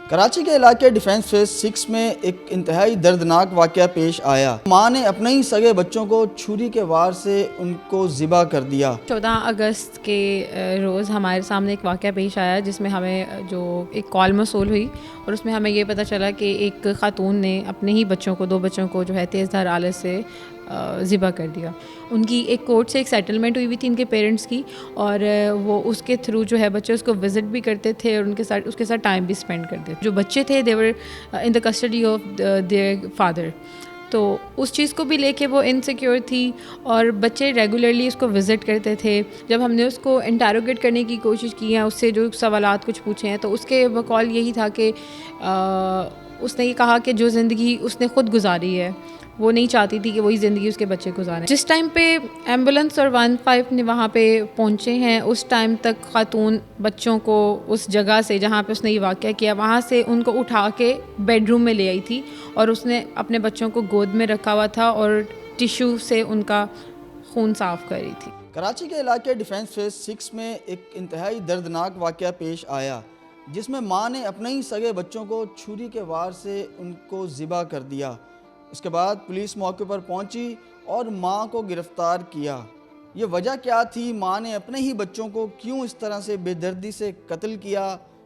کراچی کے علاقے defence phase 6 میں ایک انتہائی دردناک واقعہ پیش آیا۔ ماں نے اپنے ہی سگے بچوں کو چھری کے وار سے ان کو ذبح کر دیا۔ 14 اگست کے روز ہمارے سامنے ایک واقعہ پیش آیا جس میں ہمیں جو ایک کال موصول ہوئی اور اس میں ہمیں یہ پتہ چلا کہ ایک خاتون نے اپنے ہی بچوں کو 2 بچوں کو جو ہے تیز دھار آلے سے ذبح کر دیا۔ ان کی ایک کورٹ سے ایک سیٹلمنٹ ہوئی ان کے پیرنٹس کی، اور وہ اس کے تھرو جو ہے بچے اس کو وزٹ بھی کرتے تھے اور اس کے ساتھ ٹائم بھی اسپینڈ کرتے تھے۔ جو بچے تھے دے ور ان دا کسٹڈی آف دیئر فادر، تو اس چیز کو بھی لے کے وہ انسیکیور تھی اور بچے ریگولرلی اس کو وزٹ کرتے تھے۔ جب ہم نے اس کو انٹیروگیٹ کرنے کی کوشش کی ہے، اس سے جو سوالات کچھ پوچھے ہیں، تو اس کے بقول یہی تھا کہ اس نے یہ کہا کہ جو زندگی اس نے خود گزاری ہے وہ نہیں چاہتی تھی کہ وہی زندگی اس کے بچے گزاریں۔ جس ٹائم پہ ایمبولینس اور 15 نے وہاں پہ پہنچے ہیں، اس ٹائم تک خاتون بچوں کو اس جگہ سے جہاں پہ اس نے یہ واقعہ کیا وہاں سے ان کو اٹھا کے بیڈ روم میں لے آئی تھی، اور اس نے اپنے بچوں کو گود میں رکھا ہوا تھا اور ٹیشو سے ان کا خون صاف کر رہی تھی۔ کراچی کے علاقے ڈیفنس فیز 6 میں ایک انتہائی دردناک واقعہ پیش آیا جس میں ماں نے اپنے ہی سگے بچوں کو چھری کے وار سے ان کو ذبح کر دیا۔ اس کے بعد پولیس موقع پر پہنچی اور ماں کو گرفتار کیا۔ یہ وجہ کیا تھی؟ ماں نے اپنے ہی بچوں کو کیوں اس طرح سے بے دردی سے قتل کیا؟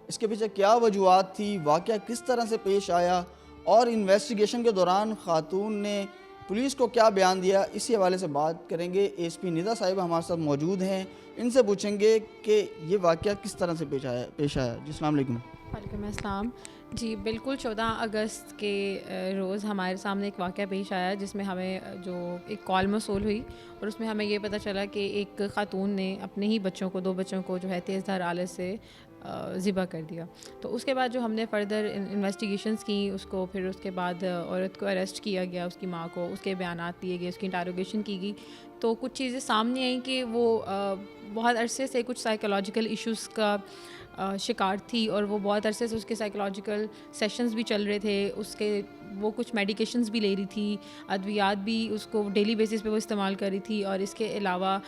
اس کے پیچھے کیا وجوہات تھی؟ واقعہ کس طرح سے پیش آیا؟ اور انویسٹیگیشن کے دوران خاتون نے پولیس کو کیا بیان دیا؟ اسی حوالے سے بات کریں گے۔ ایس پی ندا صاحبہ ہمارے ساتھ موجود ہیں، ان سے پوچھیں گے کہ یہ واقعہ کس طرح سے پیش آیا۔ جی السلام علیکم۔ وعلیکم السلام۔ جی بالکل 14 اگست کے روز ہمارے سامنے ایک واقعہ پیش آیا جس میں ہمیں جو ایک کال موصول ہوئی اور اس میں ہمیں یہ پتہ چلا کہ ایک خاتون نے اپنے ہی بچوں کو 2 بچوں کو جو ہے تیز دھار آلے سے ذبح کر دیا۔ تو اس کے بعد جو ہم نے فردر انویسٹیگیشنز کی، اس کو پھر اس کے بعد عورت کو اریسٹ کیا گیا، اس کی ماں کو، اس کے بیانات دیے گئے، اس کی انٹیروگیشن کی گئی، تو کچھ چیزیں سامنے آئیں کہ وہ بہت عرصے سے کچھ سائیکولوجیکل ایشوز کا شکار تھی، اور وہ بہت عرصے سے اس کے سائیکولوجیکل سیشنز بھی چل رہے تھے، اس کے وہ کچھ میڈیکیشنز بھی لے رہی تھی، ادویات بھی اس کو ڈیلی بیسس پہ وہ استعمال کر رہی تھی، اور اس کے علاوہ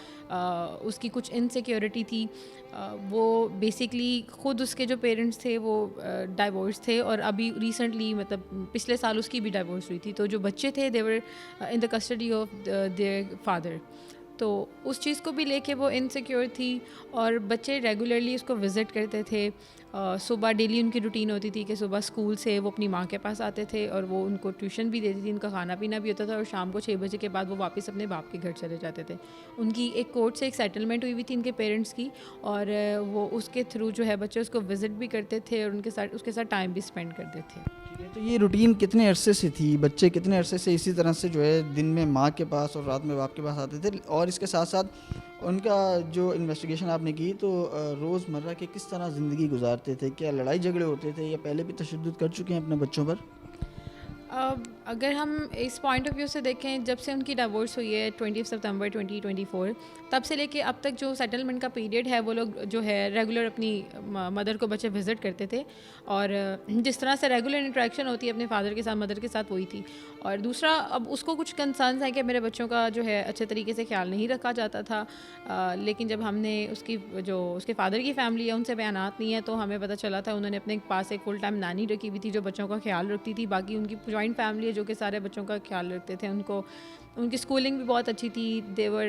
اس کی کچھ انسیکیورٹی تھی۔ وہ بیسکلی خود اس کے جو پیرنٹس تھے وہ ڈائیورس تھے، اور ابھی ریسنٹلی مطلب پچھلے سال اس کی بھی ڈائیورس ہوئی تھی، تو جو بچے تھے دے ور ان دا کسٹڈی آف دیئر فادر، تو اس چیز کو بھی لے کے وہ انسیکیور تھی، اور بچے ریگولرلی اس کو وزٹ کرتے تھے۔ صبح ڈیلی ان کی روٹین ہوتی تھی کہ صبح اسکول سے وہ اپنی ماں کے پاس آتے تھے اور وہ ان کو ٹیوشن بھی دیتی تھی، ان کا کھانا پینا بھی ہوتا تھا، اور شام کو 6 بجے کے بعد وہ واپس اپنے باپ کے گھر چلے جاتے تھے۔ ان کی ایک کورٹ سے ایک سیٹلمنٹ ہوئی تھی ان کے پیرنٹس کی، اور وہ اس کے تھرو جو ہے بچے اس کو وزٹ بھی کرتے تھے اور اس کے ساتھ ٹائم بھی اسپینڈ کرتے تھے۔ تو یہ روٹین کتنے عرصے سے تھی؟ بچے کتنے عرصے سے اسی طرح سے جو ہے دن میں ماں کے پاس اور رات میں باپ کے پاس آتے تھے؟ اور اس کے ساتھ ساتھ ان کا جو انویسٹیگیشن آپ نے کی تو روز مرہ کے کس طرح زندگی گزارتے تھے؟ کیا لڑائی جھگڑے ہوتے تھے یا پہلے بھی تشدد کر چکے ہیں اپنے بچوں پر؟ اگر ہم اس پوائنٹ آف ویو سے دیکھیں، جب سے ان کی ڈائیورس ہوئی ہے 20 سپتمبر 2024، تب سے لے کے اب تک جو سیٹلمنٹ کا پیریڈ ہے وہ لوگ جو ہے ریگولر اپنی مدر کو بچے وزٹ کرتے تھے، اور جس طرح سے ریگولر انٹریکشن ہوتی ہے اپنے فادر کے ساتھ مدر کے ساتھ وہی تھی۔ اور دوسرا، اب اس کو کچھ کنسرنز ہیں کہ میرے بچوں کا جو ہے اچھے طریقے سے خیال نہیں رکھا جاتا تھا، لیکن جب ہم نے اس کے فادر کی فیملی ہے ان سے بیانات نہیں ہے تو ہمیں پتہ چلا تھا انہوں نے اپنے پاس ایک فل ٹائم نانی رکھی ہوئی تھی جو بچوں کا خیال رکھتی تھی۔ باقی ان کی جوائنٹ فیملی ہے جو کہ سارے بچوں کا خیال رکھتے تھے، ان کی اسکولنگ بھی بہت اچھی تھی، دیور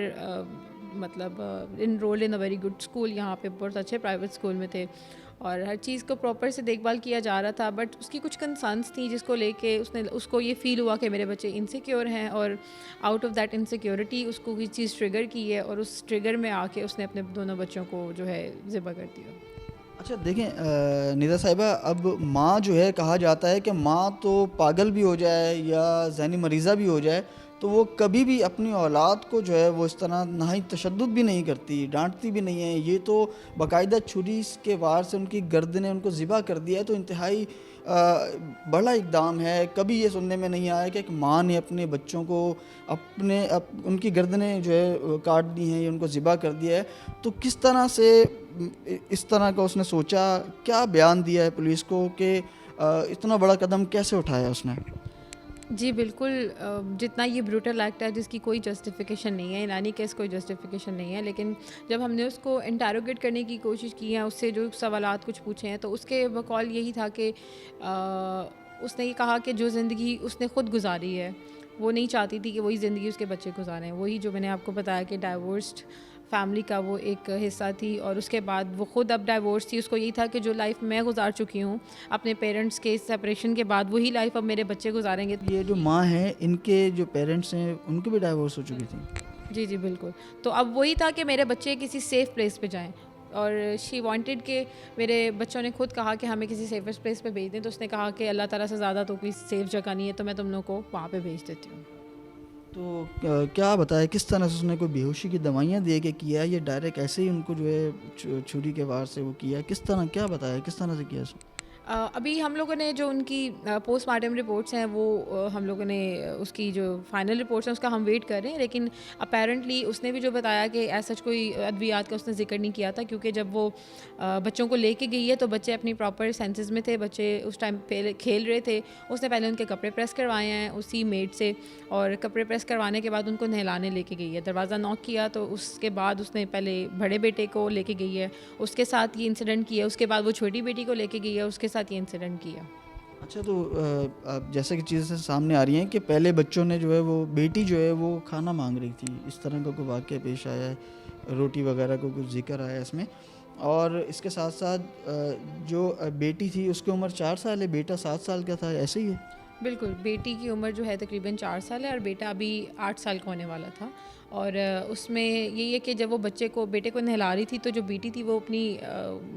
مطلب enrolled in a very good school, یہاں پہ بہت اچھے پرائیویٹ اسکول میں تھے، اور ہر چیز کو پراپر سے دیکھ بھال کیا جا رہا تھا۔ بٹ اس کی کچھ کنسرنس تھیں جس کو لے کے اس کو یہ فیل ہوا کہ میرے بچے انسیکیور ہیں، اور آؤٹ آف دیٹ انسیکیورٹی اس کو کوئی چیز ٹریگر کی ہے، اور اس ٹریگر میں آ کے اس نے اپنے دونوں بچوں کو جو ہے ذبح کر دیا۔ اچھا دیکھیں ندا صاحبہ، اب ماں جو ہے کہا جاتا ہے کہ ماں تو پاگل بھی ہو جائے یا ذہنی مریضہ بھی ہو جائے تو وہ کبھی بھی اپنی اولاد کو جو ہے وہ اس طرح نہ ہی تشدد بھی نہیں کرتی، ڈانٹتی بھی نہیں ہے۔ یہ تو باقاعدہ چھری کے وار سے ان کی گردنیں ان کو ذبح کر دیا ہے، تو انتہائی بڑا اقدام ہے۔ کبھی یہ سننے میں نہیں آیا کہ ایک ماں نے اپنے بچوں کو ان کی گردنیں جو ہے کاٹ دی ہیں یا ان کو ذبح کر دیا ہے۔ تو کس طرح سے اس طرح کا اس نے سوچا؟ کیا بیان دیا ہے پولیس کو کہ اتنا بڑا قدم کیسے اٹھایا اس نے؟ جی بالکل، جتنا یہ بروٹل ایکٹ ہے جس کی کوئی جسٹیفیکیشن نہیں ہے، ان اینی کیس کوئی جسٹیفیکیشن نہیں ہے، لیکن جب ہم نے اس کو انٹیروگیٹ کرنے کی کوشش کی ہے، اس سے جو سوالات کچھ پوچھے ہیں، تو اس کے بقول یہی تھا کہ اس نے یہ کہا کہ جو زندگی اس نے خود گزاری ہے وہ نہیں چاہتی تھی کہ وہی زندگی اس کے بچے گزاریں. وہی جو میں نے آپ کو بتایا کہ ڈائیورسڈ فیملی کا وہ ایک حصہ تھی، اور اس کے بعد وہ خود اب ڈائیورس تھی. اس کو یہی تھا کہ جو لائف میں گزار چکی ہوں اپنے پیرنٹس کے سپریشن کے بعد، وہی لائف اب میرے بچے گزاریں گے. یہ جو ماں ہیں ان کے جو پیرنٹس ہیں ان کے بھی ڈائیورس ہو چکی تھی. جی جی بالکل. تو اب وہی تھا کہ میرے بچے کسی سیف پلیس پہ جائیں، اور شی وانٹیڈ کہ میرے بچوں نے خود کہا کہ ہمیں کسی سیفسٹ پلیس پہ بھیج دیں. تو اس نے کہا کہ اللہ تعالیٰ سے زیادہ تو کوئی سیف جگہ نہیں ہے، تو میں تم لوگوں کو وہاں پہ بھیج دیتی ہوں. تو کیا بتایا کس طرح سے اس نے کوئی بے ہوشی کی دوائیاں دے کے کیا، یہ ڈائریکٹ ایسے ہی ان کو جو ہے چھری کے وار سے وہ کیا، کس طرح کیا بتایا کس طرح سے کیا اس نے؟ ابھی ہم لوگوں نے جو ان کی پوسٹ مارٹم رپورٹس ہیں وہ ہم لوگوں نے اس کی جو فائنل رپورٹس ہیں اس کا ہم ویٹ کر رہے ہیں. لیکن اپیرنٹلی اس نے بھی جو بتایا کہ ایسا کوئی ادویات کا اس نے ذکر نہیں کیا تھا، کیونکہ جب وہ بچوں کو لے کے گئی ہے تو بچے اپنی پراپر سینسز میں تھے. بچے اس ٹائم پہلے کھیل رہے تھے. اس نے پہلے ان کے کپڑے پریس کروائے ہیں اسی میڈ سے، اور کپڑے پریس کروانے کے بعد ان کو نہلانے لے کے گئی ہے. دروازہ ناک کیا تو اس کے بعد اس نے پہلے بڑے بیٹے کو لے کے گئی ہے، اس کے ساتھ یہ انسیڈنٹ کیا. اس کے بعد وہ چھوٹی بیٹی کو لے کے گئی ہے، اس کے ساتھ یہ انسیڈنٹ کیا. اچھا، تو جیسے کہ چیزیں سامنے آ رہی ہیں کہ پہلے بچوں نے جو ہے وہ بیٹی جو ہے وہ کھانا مانگ رہی تھی، اس طرح کا کوئی واقعہ پیش آیا ہے، روٹی وغیرہ کو کچھ ذکر آیا ہے اس میں. اور اس کے ساتھ ساتھ جو بیٹی تھی اس کی عمر 4 سال ہے، بیٹا 7 سال کا تھا، ایسے ہی ہے؟ بالکل، بیٹی کی عمر جو ہے تقریباً 4 سال ہے، اور بیٹا ابھی 8 سال کا ہونے والا تھا. اور اس میں یہی ہے کہ جب وہ بیٹے کو نہلا رہی تھی تو جو بیٹی تھی وہ اپنی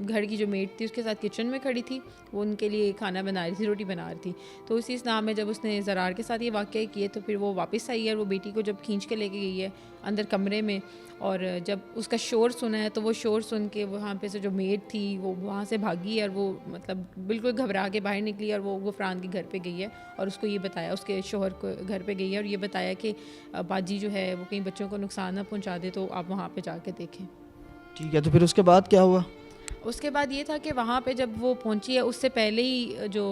گھر کی جو میڈ تھی اس کے ساتھ کچن میں کھڑی تھی، وہ ان کے لیے کھانا بنا رہی تھی، روٹی بنا رہی تھی. تو اسی اسنا میں جب اس نے زرار کے ساتھ یہ واقعہ کیے تو پھر وہ واپس آئی ہے، اور وہ بیٹی کو جب کھینچ کے لے کے گئی ہے اندر کمرے میں، اور جب اس کا شور سنا ہے تو وہ شور سن کے وہاں پہ سے جو میڈ تھی وہ وہاں سے بھاگی ہے، اور وہ مطلب بالکل گھبرا کے باہر نکلی، اور وہ غفران کے گھر پہ گئی ہے اور اس کو یہ بتایا، اس کے شوہر کو گھر پہ گئی ہے اور یہ بتایا کہ باجی جو ہے وہ کہیں بچوں کو نقصان نہ پہنچا دے، تو آپ وہاں پہ جا کے دیکھیں. ٹھیک ہے، تو پھر اس کے بعد کیا ہوا؟ اس کے بعد یہ تھا کہ وہاں پہ جب وہ پہنچی ہے اس سے پہلے ہی جو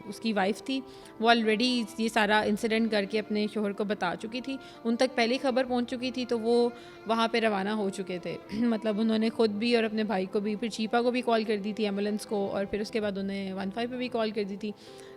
اس کی وائف تھی وہ آلریڈی یہ سارا انسیڈنٹ کر کے اپنے شوہر کو بتا چکی تھی. ان تک پہلے ہی خبر پہنچ چکی تھی، تو وہ وہاں پہ روانہ ہو چکے تھے. مطلب انہوں نے خود بھی اور اپنے بھائی کو بھی، پھر چیپا کو بھی کال کر دی تھی ایمبولینس کو، اور پھر اس کے بعد انہیں 15 پہ بھی کال کر دی تھی.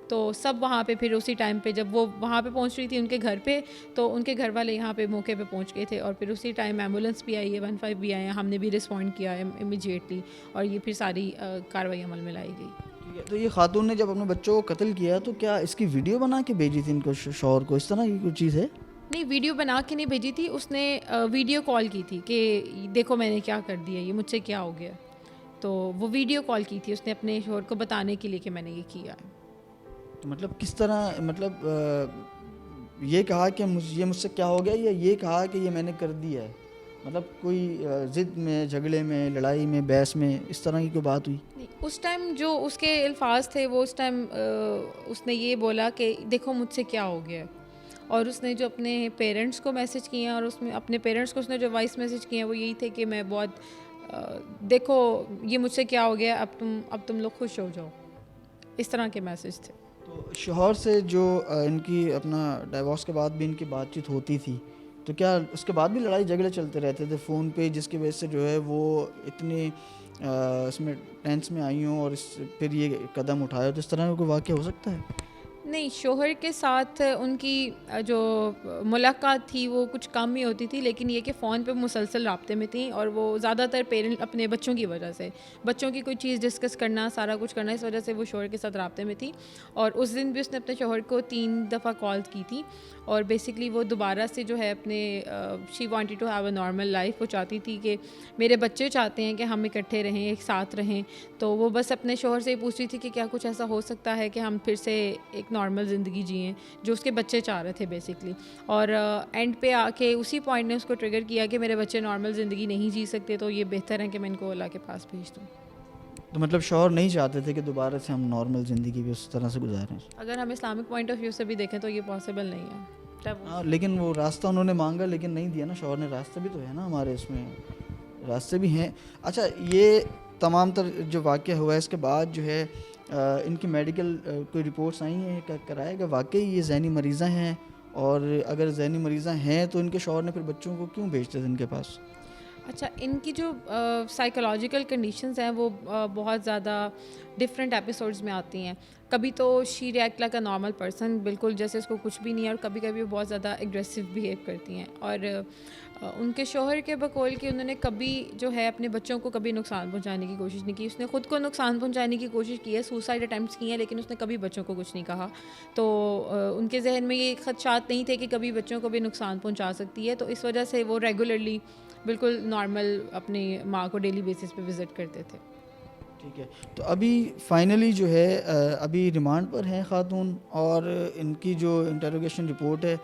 تو سب وہاں پہ پھر اسی ٹائم پہ جب وہ وہاں پہ پہنچ رہی تھی ان کے گھر پہ، تو ان کے گھر والے یہاں پہ موقع پہ پہنچ گئے تھے، اور پھر اسی ٹائم ایمبولینس بھی آئی ہے، 15 بھی آئے ہیں، ہم نے بھی رسپونڈ کیا ہے امیجیٹلی، اور یہ پھر ساری کارروائی عمل میں لائی گئی. ٹھیک ہے، تو یہ خاتون نے جب اپنے بچوں کو قتل کیا تو کیا اس کی ویڈیو بنا کے بھیجی تھی ان کو شوہر کو، اس طرح کی کوئی چیز ہے؟ نہیں، ویڈیو بنا کے نہیں بھیجی تھی، اس نے ویڈیو کال کی تھی کہ دیکھو میں نے کیا کر دیا، یہ مجھ سے کیا ہو گیا. تو وہ ویڈیو کال کی تھی اس نے اپنے شوہر کو بتانے کے لیے کہ میں نے یہ کیا ہے. تو مطلب کس طرح، مطلب یہ کہا کہ یہ مجھ سے کیا ہو گیا، یا یہ کہا کہ یہ میں نے کر دیا ہے؟ مطلب کوئی ضد میں، جھگڑے میں، لڑائی میں، بحث میں، اس طرح کی کوئی بات ہوئی؟ اس ٹائم جو اس کے الفاظ تھے وہ اس ٹائم اس نے یہ بولا کہ دیکھو مجھ سے کیا ہو گیا. اور اس نے جو اپنے پیرنٹس کو میسج کیے ہیں، اور اس میں اپنے پیرنٹس کو اس نے جو وائس میسج کیے ہیں وہ یہی تھے کہ میں بہت دیکھو یہ مجھ سے کیا ہو گیا، اب تم لوگ خوش ہو جاؤ. اس طرح کے میسج تھے. تو شوہر سے جو ان کی اپنا ڈائیورس کے بعد بھی ان کی بات چیت ہوتی تھی، تو کیا اس کے بعد بھی لڑائی جھگڑے چلتے رہتے تھے فون پہ، جس کی وجہ سے جو ہے وہ اتنی اس میں ٹینس میں آئی ہوں اور پھر یہ قدم اٹھایا، تو اس طرح کا کوئی واقعہ ہو سکتا ہے؟ نہیں، شوہر کے ساتھ ان کی جو ملاقات تھی وہ کچھ کم ہی ہوتی تھی، لیکن یہ کہ فون پہ مسلسل رابطے میں تھیں، اور وہ زیادہ تر پیرنٹ اپنے بچوں کی وجہ سے، بچوں کی کوئی چیز ڈسکس کرنا، سارا کچھ کرنا، اس وجہ سے وہ شوہر کے ساتھ رابطے میں تھی. اور اس دن بھی اس نے اپنے شوہر کو 3 دفعہ کال کی تھی، اور بیسکلی وہ دوبارہ سے جو ہے اپنے she wanted to have a normal life. وہ چاہتی تھی کہ میرے بچے چاہتے ہیں کہ ہم اکٹھے رہیں، ایک ساتھ رہیں. تو وہ بس اپنے شوہر سے ہی پوچھ رہی تھی کہ کیا کچھ ایسا ہو سکتا ہے کہ ہم پھر سے ایک نارمل زندگی جئیں، جو اس کے بچے چاہ رہے تھے بیسکلی. اور اینڈ پہ آ کے اسی پوائنٹ نے اس کو ٹریگر کیا کہ میرے بچے نارمل زندگی نہیں جی سکتے، تو یہ بہتر ہے کہ میں ان کو اللہ کے پاس بھیج دوں. تو مطلب شوہر نہیں چاہتے تھے کہ دوبارہ سے ہم نارمل زندگی بھی اس طرح سے گزاریں؟ اگر ہم اسلامک پوائنٹ آف ویو سے بھی دیکھیں تو یہ پاسبل نہیں ہے. ہاں، لیکن وہ راستہ انہوں نے مانگا لیکن نہیں دیا نا شوہر نے. راستہ بھی تو ہے نا، ہمارے اس میں راستے بھی ہیں. اچھا، یہ تمام تر جو واقعہ ہوا ہے اس کے بعد جو ہے ان کی میڈیکل کوئی رپورٹس آئی ہیں کہ کرایا کہ واقعی یہ ذہنی مریضاں ہیں، اور اگر ذہنی مریضاں ہیں تو ان کے شوہر نے پھر بچوں کو کیوں بھیجتے تھے ان کے پاس؟ اچھا، ان کی جو سائیکولوجیکل کنڈیشنز ہیں وہ بہت زیادہ ڈفرینٹ ایپیسوڈز میں آتی ہیں. کبھی تو she react like a normal person, بالکل جیسے اس کو کچھ بھی نہیں ہے، اور کبھی کبھی وہ بہت زیادہ ایگریسو بیہیو کرتی ہیں. اور ان کے شوہر کے بقول کہ انہوں نے کبھی جو ہے اپنے بچوں کو کبھی نقصان پہنچانے کی کوشش نہیں کی. اس نے خود کو نقصان پہنچانے کی کوشش کی ہے، سوسائڈ اٹیمپٹس کی ہیں، لیکن اس نے کبھی بچوں کو کچھ نہیں کہا. تو ان کے ذہن میں یہ خدشات نہیں تھے کہ کبھی بچوں کو بھی نقصان پہنچا سکتی ہے. تو اس وجہ سے وہ ریگولرلی بالکل نارمل اپنی ماں کو ڈیلی بیسس پہ وزٹ کرتے تھے. ٹھیک ہے، تو ابھی فائنلی جو ہے ابھی ریمانڈ پر ہیں خاتون، اور ان کی جو انٹروگیشن رپورٹ ہے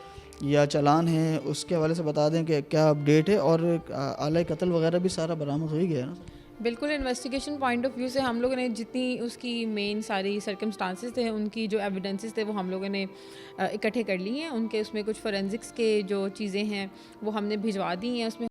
یا چالان ہے اس کے حوالے سے بتا دیں کہ کیا اپڈیٹ ہے، اور آلۂ قتل وغیرہ بھی سارا برآمد ہو ہی گیا ہے نا؟ بالکل انویسٹیگیشن پوائنٹ آف ویو سے ہم لوگوں نے جتنی اس کی مین ساری سرکمسٹانسز تھے، ان کی جو ایویڈنسز تھے وہ ہم لوگوں نے اکٹھے کر لی ہیں. ان کے اس میں کچھ فورینزکس کے جو چیزیں ہیں وہ ہم نے بھجوا دی ہیں. اس میں